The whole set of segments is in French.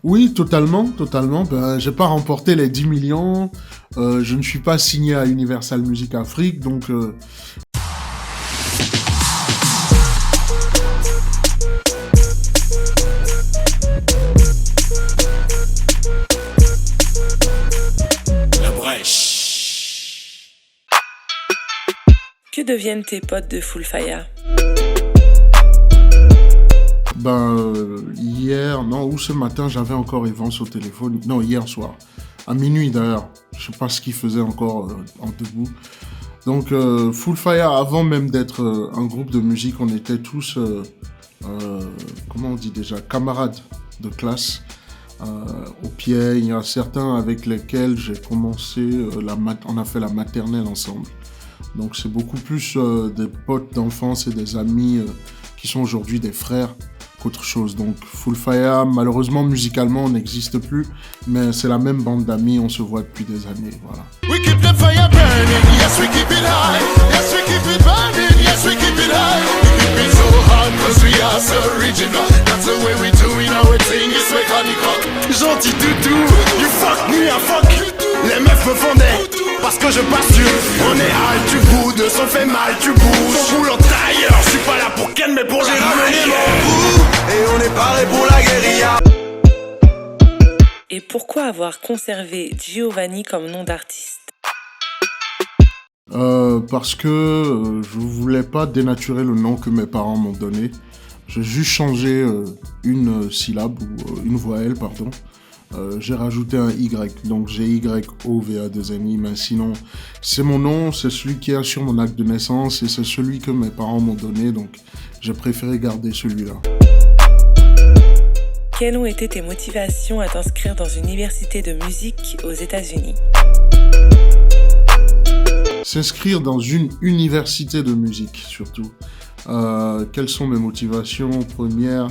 Oui, totalement, totalement. Ben, j'ai pas remporté les 10 millions. Je ne suis pas signé à Universal Music Afrique, donc La brèche. Que deviennent tes potes de Full Fire? hier, non, ou ce matin, j'avais encore Evans au téléphone. Non, hier soir, à minuit d'ailleurs. Je sais pas ce qu'il faisait encore en debout. Donc, Full Fire, avant même d'être un groupe de musique, on était tous, comment on dit déjà, camarades de classe. Au pied, il y a certains avec lesquels j'ai commencé, on a fait la maternelle ensemble. Donc c'est beaucoup plus des potes d'enfance et des amis qui sont aujourd'hui des frères qu'autre chose. Donc Full Fire, malheureusement musicalement on n'existe plus, mais c'est la même bande d'amis, on se voit depuis des années, voilà. We keep the fire burning, yes we keep it high. Yes we keep it burning, yes we keep it high. We keep it so hot cause we are so original. That's the way we do it, our thing is mechanical. Gentil toutou, you fuck me, I fuck. Les meufs me fondaient, parce que je passe sur. On est high, tu boudes, son fait mal, tu bouges. Ton boulot tailleur, je suis pas là pour Ken mais pour j'ai ramené mon bout. Et on est paré pour la guérilla. Et pourquoi avoir conservé Giovanni comme nom d'artiste? Parce que je voulais pas dénaturer le nom que mes parents m'ont donné. J'ai juste changé une syllabe, ou une voyelle, pardon. J'ai rajouté un Y, donc j'ai Y-O-V-A-2-N-I, mais sinon, c'est mon nom, c'est celui qui est sur mon acte de naissance et c'est celui que mes parents m'ont donné, donc j'ai préféré garder celui-là. Quelles ont été tes motivations à t'inscrire dans une université de musique aux États-Unis? S'inscrire dans une université de musique, surtout. Quelles sont mes motivations? Première,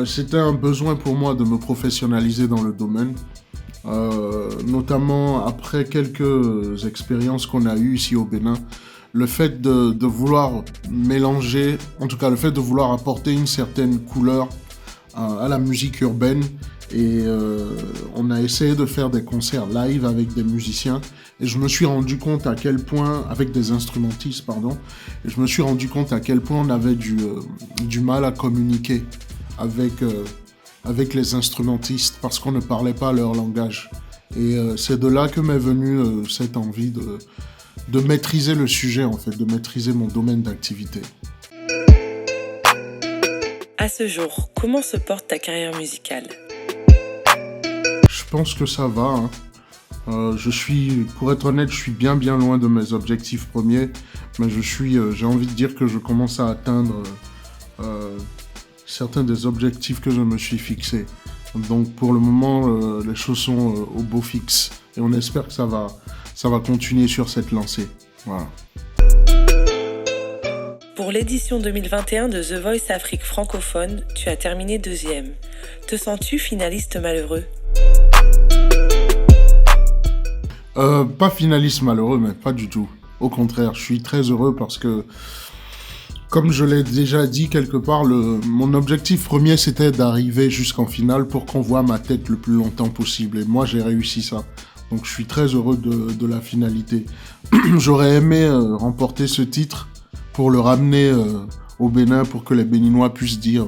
c'était un besoin pour moi de me professionnaliser dans le domaine, notamment après quelques expériences qu'on a eues ici au Bénin. Le fait de vouloir mélanger, en tout cas le fait de vouloir apporter une certaine couleur à la musique urbaine, et on a essayé de faire des concerts live avec des musiciens et je me suis rendu compte à quel point, avec des instrumentistes pardon, et je me suis rendu compte à quel point on avait du mal à communiquer avec les instrumentistes parce qu'on ne parlait pas leur langage. Et c'est de là que m'est venue cette envie de maîtriser le sujet en fait, de maîtriser mon domaine d'activité. À ce jour, comment se porte ta carrière musicale? Je pense que ça va. Pour être honnête, je suis bien loin de mes objectifs premiers, mais j'ai envie de dire que je commence à atteindre certains des objectifs que je me suis fixés. Donc pour le moment, les choses sont au beau fixe et on espère que ça va continuer sur cette lancée. Voilà. Pour l'édition 2021 de The Voice Afrique francophone, tu as terminé 2e. Te sens-tu finaliste malheureux? Pas finaliste malheureux, mais pas du tout. Au contraire, je suis très heureux parce que, comme je l'ai déjà dit quelque part, mon objectif premier c'était d'arriver jusqu'en finale pour qu'on voit ma tête le plus longtemps possible. Et moi j'ai réussi ça. Donc je suis très heureux de la finalité. J'aurais aimé remporter ce titre pour le ramener au Bénin pour que les Béninois puissent dire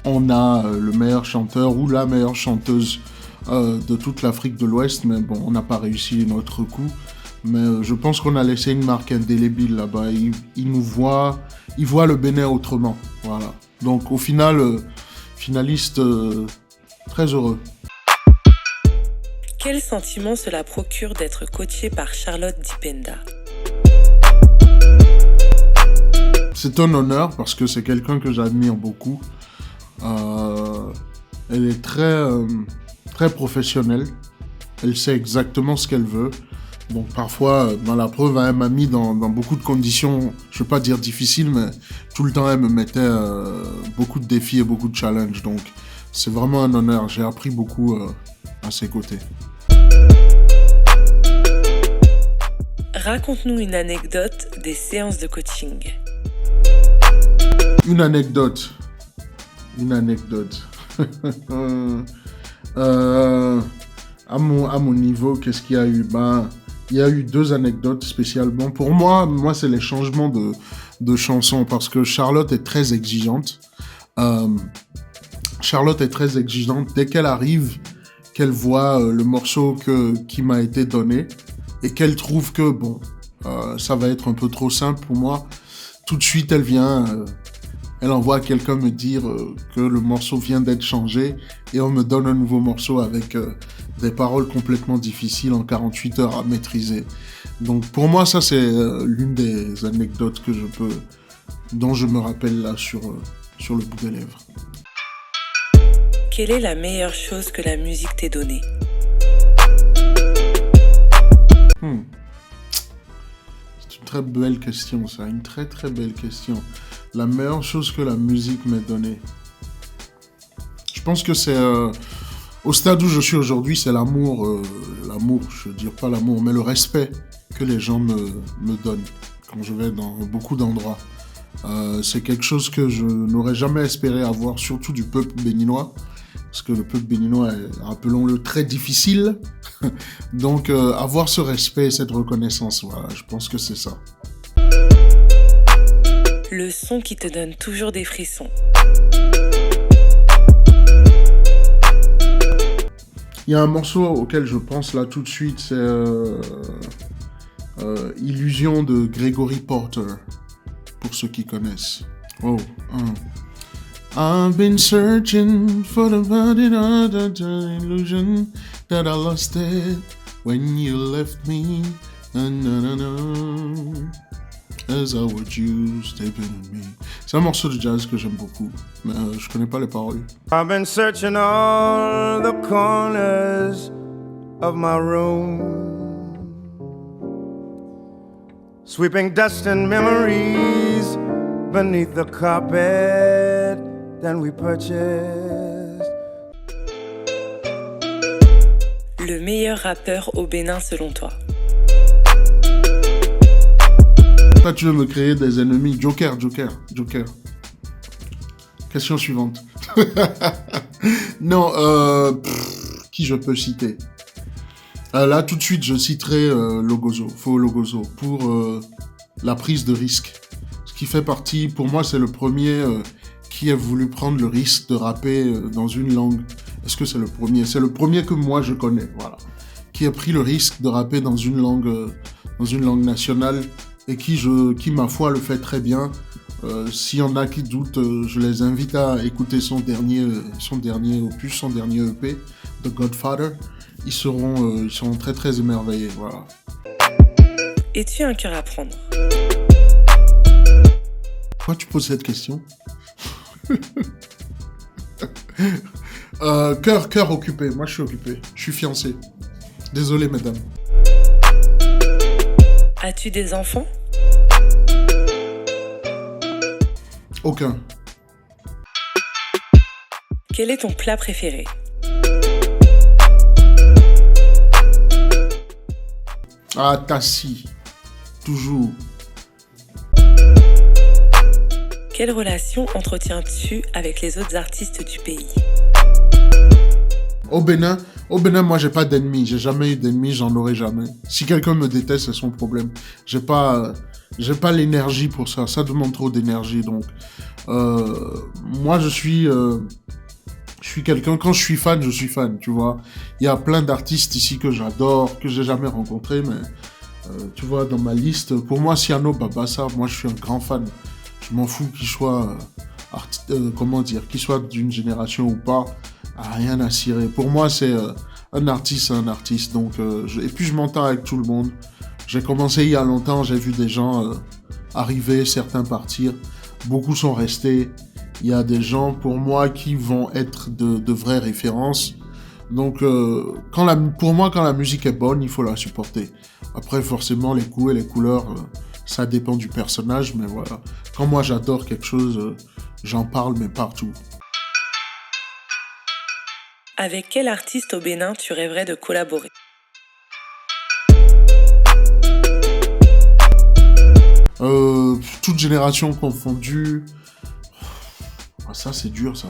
on a le meilleur chanteur ou la meilleure chanteuse de toute l'Afrique de l'Ouest, mais bon, on n'a pas réussi notre coup. Mais je pense qu'on a laissé une marque indélébile là-bas. Ils voient le Bénin autrement. Voilà. Donc au final, finaliste très heureux. Quel sentiment cela procure d'être coachée par Charlotte Dipenda? C'est un honneur parce que c'est quelqu'un que j'admire beaucoup. Elle est très professionnelle. Elle sait exactement ce qu'elle veut. Donc parfois, dans la preuve, elle m'a mis dans beaucoup de conditions, je ne veux pas dire difficiles, mais tout le temps, elle me mettait beaucoup de défis et beaucoup de challenges. Donc c'est vraiment un honneur. J'ai appris beaucoup à ses côtés. Raconte-nous une anecdote des séances de coaching. Une anecdote. Euh, à mon niveau, qu'est-ce qu'il y a eu? Ben, il y a eu deux anecdotes spécialement. Pour moi, c'est les changements de chansons parce que Charlotte est très exigeante. Euh, Charlotte est très exigeante. Dès qu'elle arrive, qu'elle voit le morceau qui m'a été donné et qu'elle trouve que, bon, ça va être un peu trop simple pour moi, tout de suite, elle envoie quelqu'un me dire que le morceau vient d'être changé et on me donne un nouveau morceau avec des paroles complètement difficiles en 48 heures à maîtriser. Donc pour moi, ça c'est l'une des anecdotes dont je me rappelle là sur le bout des lèvres. Quelle est la meilleure chose que la musique t'ait donnée? C'est une très belle question, ça. Une très très belle question. La meilleure chose que la musique m'ait donnée. Je pense que c'est... au stade où je suis aujourd'hui, c'est l'amour. L'amour, je veux dire pas l'amour, mais le respect que les gens me donnent quand je vais dans beaucoup d'endroits. C'est quelque chose que je n'aurais jamais espéré avoir, surtout du peuple béninois. Parce que le peuple béninois est, rappelons-le, très difficile. Donc, avoir ce respect et cette reconnaissance, voilà, je pense que c'est ça. Le son qui te donne toujours des frissons. Il y a un morceau auquel je pense là tout de suite, c'est Illusion de Gregory Porter, pour ceux qui connaissent. Oh, I've been searching for the illusion that I lost it when you left me. As I would you stepping on me. C'est un morceau de jazz que j'aime beaucoup, mais je connais pas les paroles. I've been searching all the corners of my room, sweeping dust and memories beneath the carpet that we purchased. Le meilleur rappeur au Bénin selon toi? Là, tu veux me créer des ennemis. Joker. Question suivante. Non, qui je peux citer? Là, tout de suite, je citerai Logozo, Faux Logozo, pour la prise de risque. Ce qui fait partie, pour moi, c'est le premier qui a voulu prendre le risque de rapper dans une langue. Est-ce que c'est le premier? C'est le premier que moi, je connais, voilà. Qui a pris le risque de rapper dans une langue nationale et qui, ma foi, le fait très bien. S'il y en a qui doutent, je les invite à écouter son dernier opus, son dernier EP, The Godfather. Ils seront très très émerveillés, voilà. Es-tu un cœur à prendre? Pourquoi tu poses cette question? Cœur occupé, moi je suis occupé, je suis fiancé. Désolé mesdames. As-tu des enfants? Aucun. Quel est ton plat préféré? Ah, tassi. Toujours. Quelle relation entretiens-tu avec les autres artistes du pays? Au Bénin, moi j'ai pas d'ennemis. J'ai jamais eu d'ennemis, j'en aurai jamais. Si quelqu'un me déteste, c'est son problème. J'ai pas l'énergie pour ça. Ça demande trop d'énergie. Donc, moi je suis quelqu'un. Quand je suis fan, tu vois. Il y a plein d'artistes ici que j'adore, que j'ai jamais rencontrés, mais tu vois, dans ma liste, pour moi, Siano Babassa, moi je suis un grand fan. Je m'en fous qu'il soit qu'il soit d'une génération ou pas. Rien à cirer. Pour moi, c'est un artiste. Donc, et puis, je m'entends avec tout le monde. J'ai commencé il y a longtemps, j'ai vu des gens arriver, certains partir. Beaucoup sont restés. Il y a des gens, pour moi, qui vont être de vraies références. Donc, pour moi, quand la musique est bonne, il faut la supporter. Après, forcément, les goûts et les couleurs, ça dépend du personnage, mais voilà. Quand moi, j'adore quelque chose, j'en parle, mais partout. Avec quel artiste au Bénin tu rêverais de collaborer? Toute génération confondue. Ça, c'est dur, ça.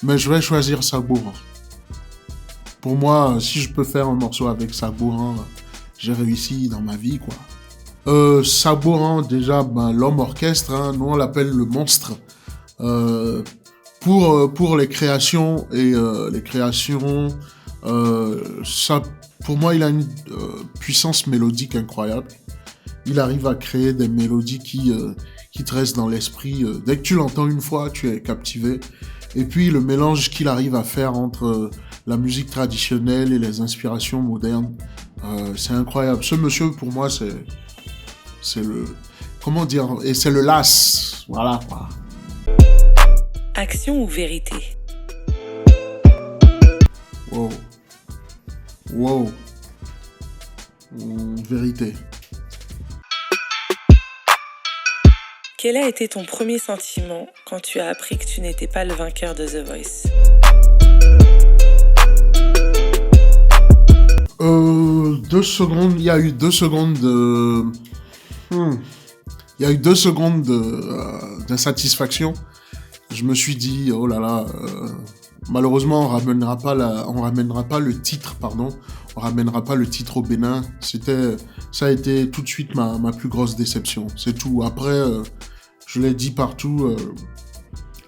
Mais je vais choisir Saboura. Pour moi, si je peux faire un morceau avec Sabourin, j'ai réussi dans ma vie, quoi. Sabourin, déjà, l'homme orchestre, hein, nous on l'appelle le monstre. Pour les créations et ça, pour moi, il a une puissance mélodique incroyable. Il arrive à créer des mélodies qui te restent dans l'esprit. Dès que tu l'entends une fois, tu es captivé. Et puis le mélange qu'il arrive à faire entre la musique traditionnelle et les inspirations modernes, c'est incroyable. Ce monsieur, pour moi, c'est le... Comment dire? Et c'est le las. Voilà, quoi. Action ou vérité? Wow. Wow. Vérité. Quel a été ton premier sentiment quand tu as appris que tu n'étais pas le vainqueur de The Voice? 2 secondes, il y a eu 2 secondes de... Il y a eu 2 secondes d'insatisfaction. Je me suis dit, oh là là, malheureusement, on ramènera pas le titre, pardon. On ramènera pas le titre au Bénin. Ça a été tout de suite ma plus grosse déception. C'est tout. Après, je l'ai dit partout,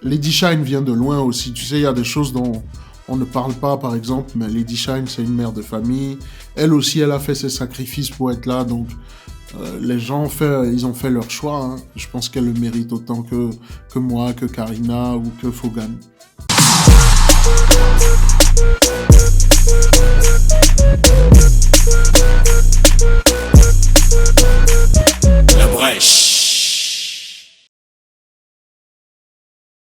Lady Shine vient de loin aussi. Tu sais, il y a des choses dont on ne parle pas, par exemple, mais Lady Shine, c'est une mère de famille. Elle aussi, elle a fait ses sacrifices pour être là, donc les gens ils ont fait leur choix. Hein. Je pense qu'elle le mérite autant que moi, que Karina ou que Fogan.